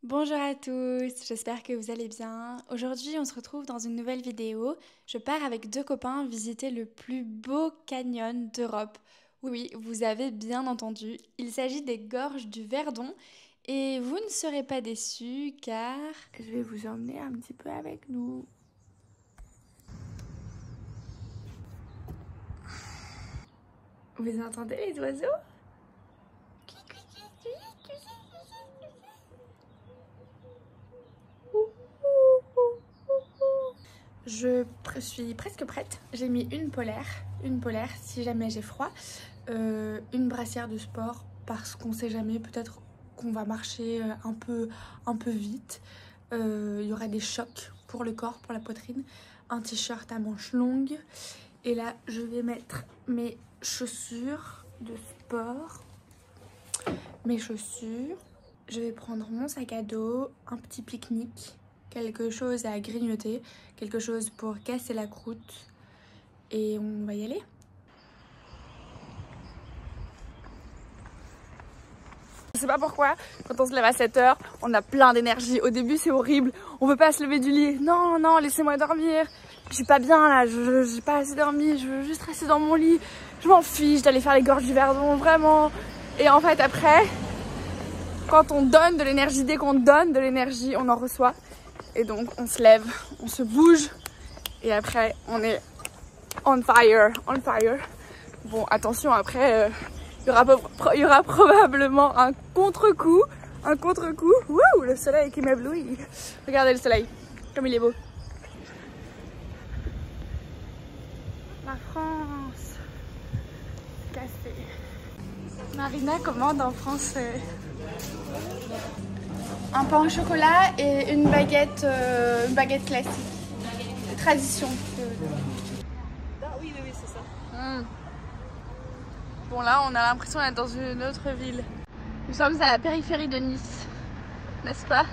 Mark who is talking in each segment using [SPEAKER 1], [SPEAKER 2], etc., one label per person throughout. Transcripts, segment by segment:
[SPEAKER 1] Bonjour à tous, j'espère que vous allez bien. Aujourd'hui, on se retrouve dans une nouvelle vidéo. Je pars avec deux copains visiter le plus beau canyon d'Europe. Oui, vous avez bien entendu, il s'agit des gorges du Verdon et vous ne serez pas déçus car je vais vous emmener un petit peu avec nous. Vous entendez les oiseaux ? Je suis presque prête. J'ai mis une polaire si jamais j'ai froid, une brassière de sport parce qu'on sait jamais, peut-être qu'on va marcher un peu vite. Il y aura des chocs pour le corps, pour la poitrine, un t-shirt à manches longues. Et là, je vais mettre mes chaussures de sport, mes chaussures. Je vais prendre mon sac à dos, un petit pique-nique, quelque chose à grignoter, quelque chose pour casser la croûte et on va y aller. Je sais pas pourquoi, quand on se lève à 7 h, on a plein d'énergie. Au début c'est horrible, on veut pas se lever du lit. Non, non, laissez-moi dormir. Je suis pas bien là, j'ai pas assez dormi, je veux juste rester dans mon lit. Je m'en fiche d'aller faire les gorges du Verdon, vraiment. Et en fait après, quand on donne de l'énergie, dès qu'on donne de l'énergie, on en reçoit. Et donc on se lève, on se bouge et après on est on fire. Bon attention, après il y aura probablement un contre-coup. Wouh, le soleil qui m'éblouit. Regardez le soleil, comme il est beau. La France. Café. Marina commande en France un pain au chocolat et une baguette classique. Tradition.
[SPEAKER 2] Oui, c'est ça.
[SPEAKER 1] Bon là, on a l'impression d'être dans une autre ville. Nous sommes à la périphérie de Nice, n'est-ce pas?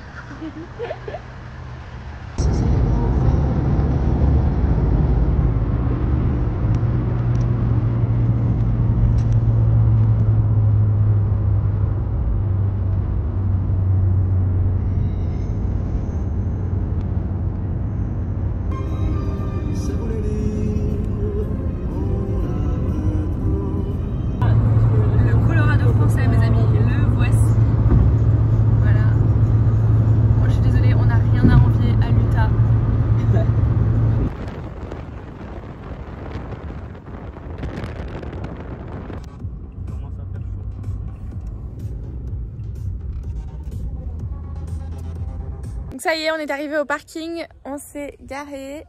[SPEAKER 1] Donc ça y est, on est arrivé au parking, on s'est garé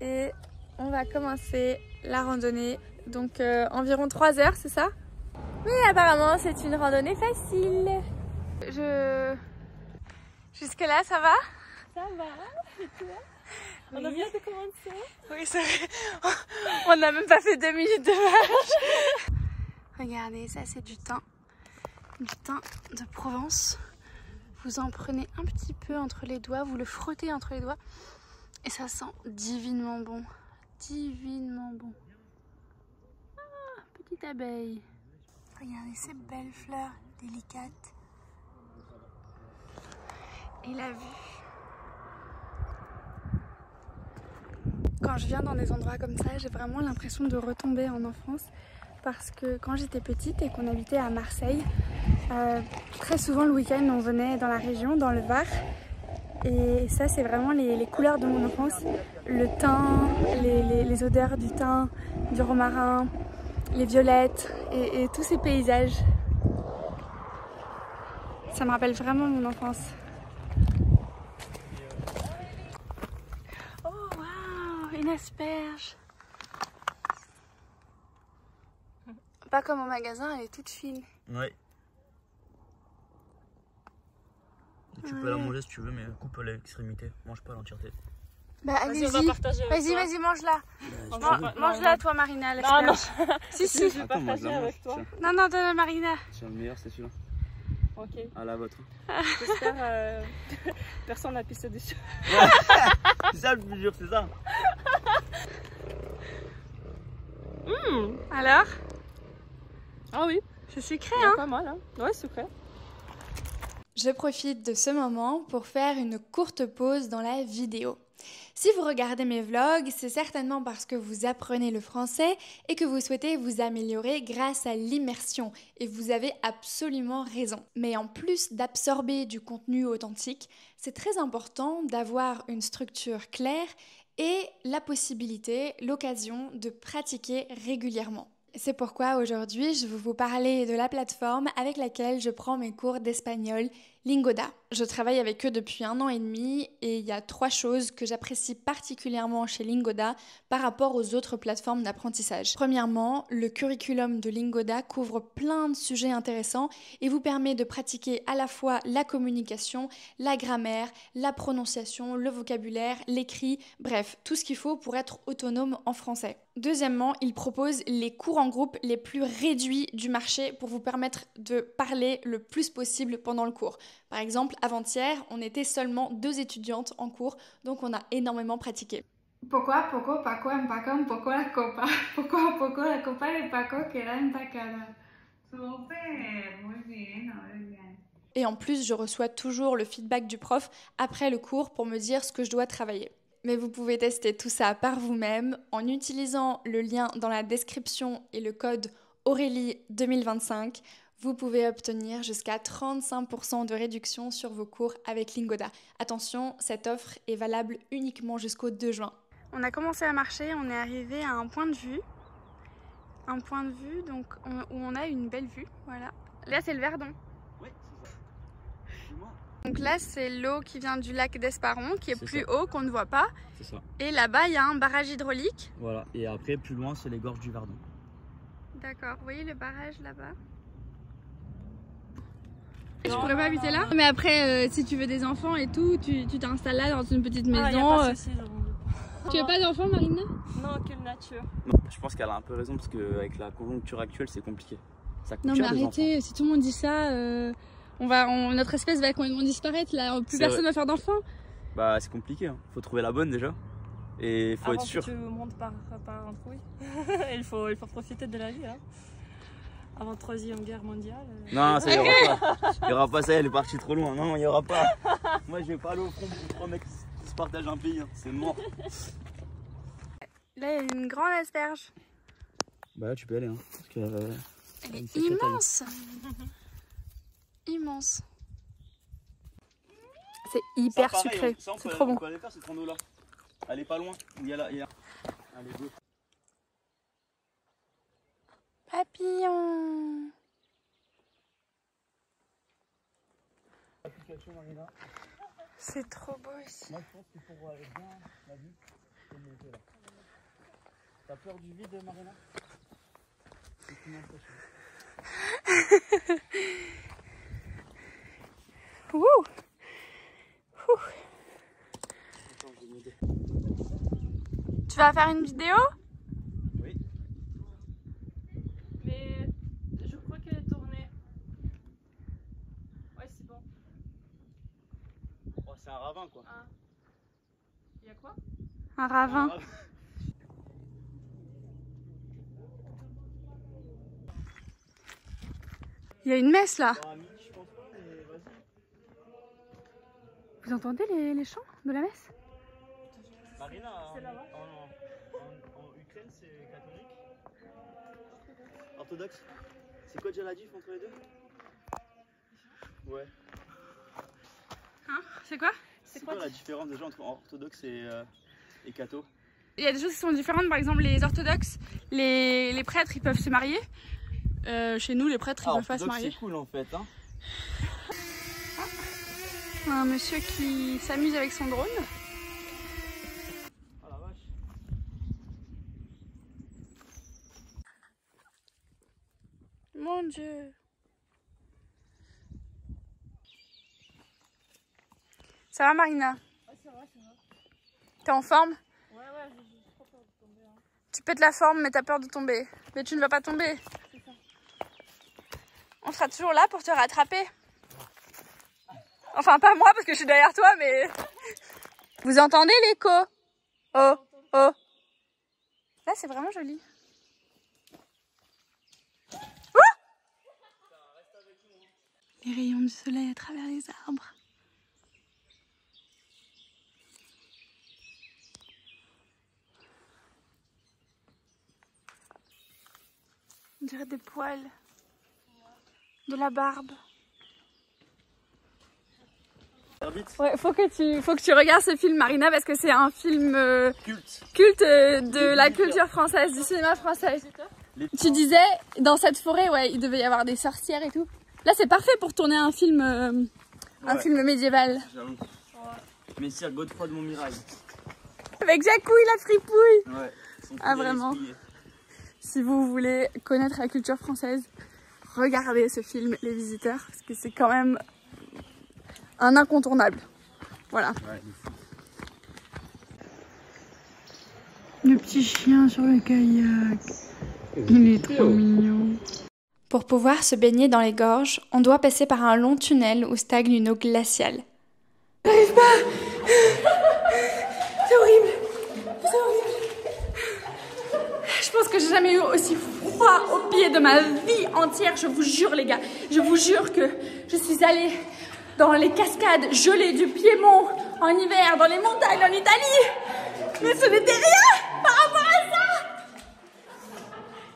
[SPEAKER 1] et on va commencer la randonnée. Donc environ 3 heures, c'est ça? Oui, apparemment c'est une randonnée facile. Jusque là, ça va?
[SPEAKER 2] Ça va, et toi? On a bien de commencer.
[SPEAKER 1] Oui, c'est vrai. On n'a même pas fait 2 minutes de marche. Regardez, ça c'est du thym de Provence. Vous en prenez un petit peu entre les doigts, vous le frottez entre les doigts et ça sent divinement bon. Divinement bon. Ah, petite abeille. Regardez ces belles fleurs délicates. Et la vue. Quand je viens dans des endroits comme ça, j'ai vraiment l'impression de retomber en enfance. Parce que quand j'étais petite et qu'on habitait à Marseille, très souvent le week-end on venait dans la région, dans le Var. Et ça c'est vraiment les couleurs de mon enfance. Le thym, les odeurs du thym, du romarin, les violettes et tous ces paysages. Ça me rappelle vraiment mon enfance. Oh waouh, une asperge! Pas comme au magasin, elle est toute fine.
[SPEAKER 3] Ouais. Tu peux la manger si tu veux, mais coupe l'extrémité. Mange pas l'entièreté.
[SPEAKER 1] Bah allez-y, vas-y, mange-la. Mange-la toi Marina,
[SPEAKER 2] Non, non.
[SPEAKER 1] Si, si.
[SPEAKER 2] Je vais partager avec toi.
[SPEAKER 1] Non, non, donne à Marina.
[SPEAKER 3] C'est le meilleur, c'est celui-là.
[SPEAKER 2] Ok.
[SPEAKER 3] À la vôtre.
[SPEAKER 2] J'espère personne n'a pissé dessus.
[SPEAKER 3] C'est ça le plus dur, c'est ça.
[SPEAKER 1] Alors?
[SPEAKER 2] Ah oui.
[SPEAKER 1] C'est sucré,
[SPEAKER 2] Il y a
[SPEAKER 1] hein?
[SPEAKER 2] pas mal, hein. Ouais, sucré.
[SPEAKER 4] Je profite de ce moment pour faire une courte pause dans la vidéo. Si vous regardez mes vlogs, c'est certainement parce que vous apprenez le français et que vous souhaitez vous améliorer grâce à l'immersion. Et vous avez absolument raison. Mais en plus d'absorber du contenu authentique, c'est très important d'avoir une structure claire et la possibilité, l'occasion de pratiquer régulièrement. C'est pourquoi aujourd'hui, je vais vous parler de la plateforme avec laquelle je prends mes cours d'espagnol, Lingoda. Je travaille avec eux depuis 1 an et demi et il y a 3 choses que j'apprécie particulièrement chez Lingoda par rapport aux autres plateformes d'apprentissage. Premièrement, le curriculum de Lingoda couvre plein de sujets intéressants et vous permet de pratiquer à la fois la communication, la grammaire, la prononciation, le vocabulaire, l'écrit, bref, tout ce qu'il faut pour être autonome en français. Deuxièmement, il propose les cours en groupe les plus réduits du marché pour vous permettre de parler le plus possible pendant le cours. Par exemple, avant-hier, on était seulement 2 étudiantes en cours, donc on a énormément pratiqué.
[SPEAKER 1] Poco a poco Paco empaca un poco la copa. Poco a poco la copa de Paco queda empacada. Super, muy bien, muy bien.
[SPEAKER 4] Et en plus, je reçois toujours le feedback du prof après le cours pour me dire ce que je dois travailler. Mais vous pouvez tester tout ça par vous-même en utilisant le lien dans la description et le code Aurélie 2025. Vous pouvez obtenir jusqu'à 35% de réduction sur vos cours avec Lingoda. Attention, cette offre est valable uniquement jusqu'au 2 juin.
[SPEAKER 1] On a commencé à marcher, on est arrivé à un point de vue. Un point de vue donc, où on a une belle vue. Voilà. Là, c'est le Verdon.
[SPEAKER 3] Oui, c'est ça.
[SPEAKER 1] Donc là, c'est l'eau qui vient du lac d'Esparon, qui est plus
[SPEAKER 3] ça.
[SPEAKER 1] haut, qu'on ne voit pas.
[SPEAKER 3] C'est ça.
[SPEAKER 1] Et là-bas, il y a un barrage hydraulique.
[SPEAKER 3] Voilà. Et après, plus loin, c'est les gorges du Verdon.
[SPEAKER 1] D'accord. Vous voyez le barrage là-bas? Je pourrais pas habiter là. Mais après, si tu veux des enfants et tout, tu t'installes là dans une petite maison. Tu veux pas d'enfants, Marina?
[SPEAKER 2] Non, quelle nature.
[SPEAKER 3] Non, je pense qu'elle a un peu raison parce qu'avec la conjoncture actuelle, c'est compliqué. Ça coûte
[SPEAKER 1] Non mais
[SPEAKER 3] cher, des
[SPEAKER 1] arrêtez,
[SPEAKER 3] enfants.
[SPEAKER 1] si tout le monde dit ça, notre espèce va complètement disparaître là, plus personne va faire d'enfants.
[SPEAKER 3] Bah c'est compliqué, hein. Faut trouver la bonne déjà. Et faut être sûr.
[SPEAKER 2] Tu montes par un trou, il faut profiter de la vie. Hein. Avant la 3e guerre mondiale.
[SPEAKER 3] Non, ça y aura pas. Il y aura pas ça, elle est partie trop loin. Non, il y aura pas. Moi je vais pas aller au front pour 3 mecs qui se partagent un pays, hein. C'est mort.
[SPEAKER 1] Là, il y a une grande asperge.
[SPEAKER 3] Bah là tu peux aller, hein. Parce que,
[SPEAKER 1] elle est immense. Immense. C'est hyper sucré. C'est trop bon.
[SPEAKER 3] On peut aller faire cette rando là. Elle est pas loin. Il y a là. Allez, go.
[SPEAKER 1] Papillon. C'est trop beau ici.
[SPEAKER 3] Moi je pense qu'il faut aller bien la vue. C'est monter là. T'as peur du vide, Marina? C'est une impression.
[SPEAKER 1] Wouh. Tu vas faire une vidéo?
[SPEAKER 3] Oui.
[SPEAKER 2] Mais je crois qu'elle est tournée. Ouais, c'est bon.
[SPEAKER 3] Oh, c'est un ravin quoi.
[SPEAKER 2] Ah. Il y a quoi?
[SPEAKER 1] Un ravin. Il y a une messe là. Vous entendez les chants de la messe?
[SPEAKER 3] Marina, en Ukraine, c'est catholique? Orthodoxe? C'est quoi déjà la diff entre les deux? Ouais.
[SPEAKER 1] Hein? C'est quoi?
[SPEAKER 3] C'est quoi la différence déjà entre orthodoxe et catho?
[SPEAKER 1] Il y a des choses qui sont différentes, par exemple les orthodoxes, les prêtres ils peuvent se marier. Chez nous les prêtres ils peuvent pas se marier.
[SPEAKER 3] C'est cool en fait, hein.
[SPEAKER 1] Un monsieur qui s'amuse avec son drone.
[SPEAKER 3] Oh la vache.
[SPEAKER 1] Mon Dieu. Ça va Marina?
[SPEAKER 2] Ouais, ça va, ça va.
[SPEAKER 1] T'es en forme?
[SPEAKER 2] Ouais, j'ai trop peur de tomber. Hein.
[SPEAKER 1] Tu pètes la forme mais t'as peur de tomber. Mais tu ne vas pas tomber.
[SPEAKER 2] C'est ça.
[SPEAKER 1] On sera toujours là pour te rattraper. Enfin pas moi parce que je suis derrière toi mais... Vous entendez l'écho? Oh, oh. Là c'est vraiment joli. Les rayons du soleil à travers les arbres. On dirait des poils. De la barbe. Ouais, faut que tu regardes ce film, Marina, parce que c'est un film culte de la culture française, du cinéma français. Tu disais, dans cette forêt, ouais, il devait y avoir des sorcières et tout. Là, c'est parfait pour tourner un film médiéval.
[SPEAKER 3] J'avoue. Messire Godefroy de Montmirail.
[SPEAKER 1] Avec Jacouille, la fripouille.
[SPEAKER 3] Ouais.
[SPEAKER 1] Ah, vraiment. Si vous voulez connaître la culture française, regardez ce film, Les Visiteurs, parce que c'est quand même un incontournable. Voilà.
[SPEAKER 3] Ouais.
[SPEAKER 1] Le petit chien sur le kayak. Il est trop mignon.
[SPEAKER 4] Pour pouvoir se baigner dans les gorges, on doit passer par un long tunnel où stagne une eau glaciale.
[SPEAKER 1] J'arrive pas. C'est horrible. C'est horrible. Je pense que j'ai jamais eu aussi froid aux pieds de ma vie entière. Je vous jure, les gars. Je vous jure que je suis allée dans les cascades gelées du Piémont en hiver, dans les montagnes en Italie. Mais ce n'était rien par rapport à ça.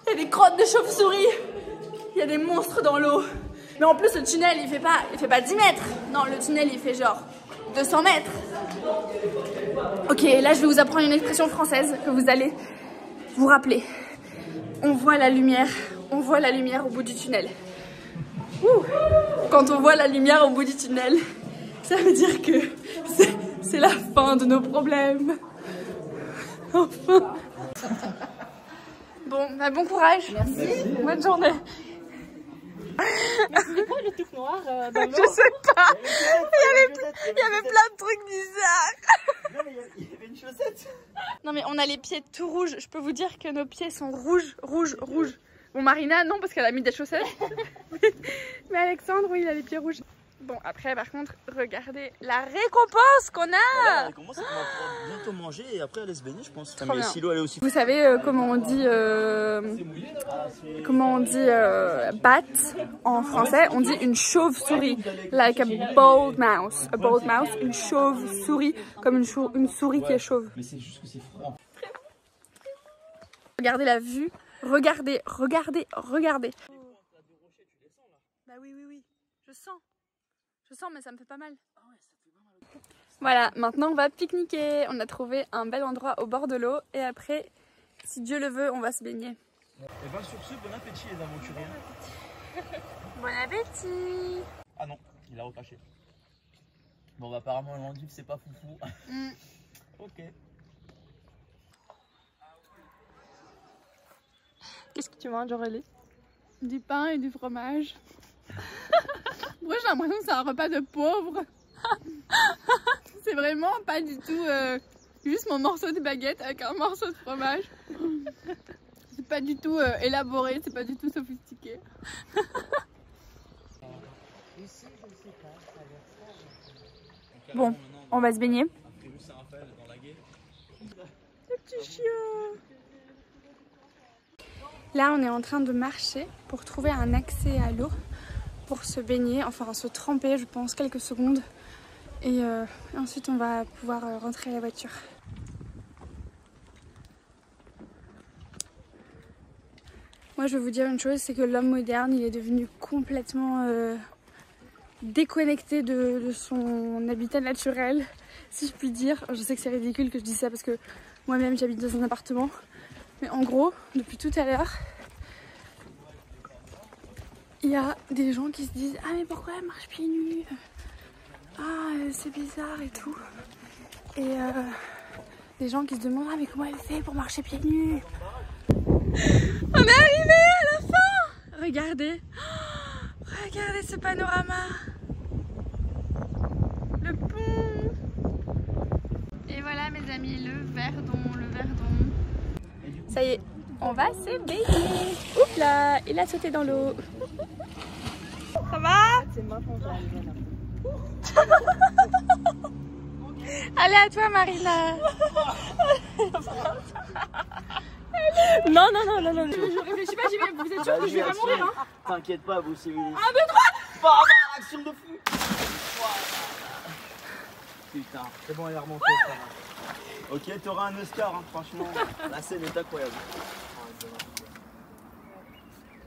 [SPEAKER 1] Il y a des crottes de chauve-souris. Il y a des monstres dans l'eau. Mais en plus, le tunnel, il fait pas 10 mètres. Non, le tunnel, il fait genre 200 mètres. Ok, là, je vais vous apprendre une expression française que vous allez vous rappeler. On voit la lumière au bout du tunnel. Ouh. Quand on voit la lumière au bout du tunnel, ça veut dire que c'est la fin de nos problèmes. Enfin. Bon, bah bon courage. Merci. Bonne journée.
[SPEAKER 2] Mais c'est quoi le truc noir dans l'eau?
[SPEAKER 1] Je sais pas. Il y avait plein de trucs bizarres.
[SPEAKER 3] Non, mais il y avait une chaussette.
[SPEAKER 1] Non mais on a les pieds tout rouges. Je peux vous dire que nos pieds sont rouges. Bon, Marina, non, parce qu'elle a mis des chaussettes. Mais Alexandre, oui, il a les pieds rouges. Bon, après, par contre, regardez la récompense qu'on a.
[SPEAKER 3] La récompense, c'est qu'on va pouvoir bientôt manger et après aller se baigner, je pense.
[SPEAKER 1] Trop
[SPEAKER 3] mais
[SPEAKER 1] bien.
[SPEAKER 3] si l'eau elle est aussi...
[SPEAKER 1] Vous savez comment on dit bat en français? On dit une chauve-souris. Like a bold mouse. A bold mouse, une chauve-souris. Comme une souris qui est chauve.
[SPEAKER 3] Mais c'est juste que c'est froid.
[SPEAKER 1] Regardez la vue. Regardez. Bah oui. Je sens, mais ça me fait pas mal. Voilà, maintenant on va pique-niquer. On a trouvé un bel endroit au bord de l'eau. Et après, si Dieu le veut, on va se baigner.
[SPEAKER 3] Et ben sur ce, bon appétit les aventuriers.
[SPEAKER 1] Bon appétit.
[SPEAKER 3] Ah non, il a recaché. Bon bah apparemment l'endive c'est pas foufou. Ok.
[SPEAKER 2] Qu'est-ce que tu manges, Aurélie?
[SPEAKER 1] Du pain et du fromage. Moi j'ai l'impression que c'est un repas de pauvre. C'est vraiment pas du tout juste mon morceau de baguette avec un morceau de fromage. C'est pas du tout élaboré, c'est pas du tout sophistiqué. Bon, on va se baigner. Le petit chien. Là, on est en train de marcher pour trouver un accès à l'eau pour se baigner, enfin se tremper, je pense, quelques secondes. Et ensuite, on va pouvoir rentrer à la voiture. Moi, je vais vous dire une chose, c'est que l'homme moderne, il est devenu complètement déconnecté de son habitat naturel, si je puis dire. Je sais que c'est ridicule que je dise ça parce que moi-même, j'habite dans un appartement. Mais en gros, depuis tout à l'heure, il y a des gens qui se disent « Ah mais pourquoi elle marche pieds nus ? Ah c'est bizarre et tout. » Et des gens qui se demandent « Ah mais comment elle fait pour marcher pieds nus ?» On est arrivé à la fin. Regardez. Oh, regardez ce panorama. Le pont. Et voilà mes amis, le Verdon. Ça y est, on va se baigner. Oups là, il a sauté dans l'eau. Ça va? Allez à toi Marina.
[SPEAKER 2] Non.
[SPEAKER 1] Je réfléchis pas, j'y vais. Vous êtes sûr que je vais pas mourir hein?
[SPEAKER 3] T'inquiète pas, vous civilisez.
[SPEAKER 1] 1, 2, 3.
[SPEAKER 3] pression de fou. Putain, c'est bon, elle est remontée. Ça va. Ok, t'auras un Oscar, hein, franchement. La scène est incroyable.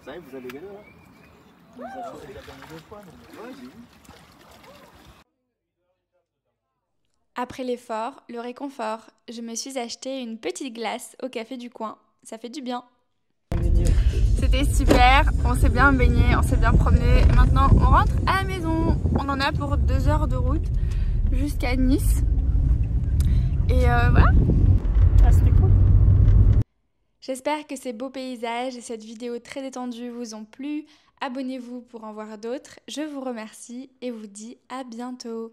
[SPEAKER 3] Ça y est, vous avez gagné là? Vous avez déjà gagné 2 fois, non? Ouais, j'ai vu.
[SPEAKER 4] Après l'effort, le réconfort, je me suis acheté une petite glace au café du coin. Ça fait du bien.
[SPEAKER 1] C'était super, on s'est bien baigné, on s'est bien promené. Et maintenant, on rentre à la maison. On en a pour 2 heures de route jusqu'à Nice. Et voilà.
[SPEAKER 2] Ah, c'était cool.
[SPEAKER 4] J'espère que ces beaux paysages et cette vidéo très détendue vous ont plu. Abonnez-vous pour en voir d'autres. Je vous remercie et vous dis à bientôt.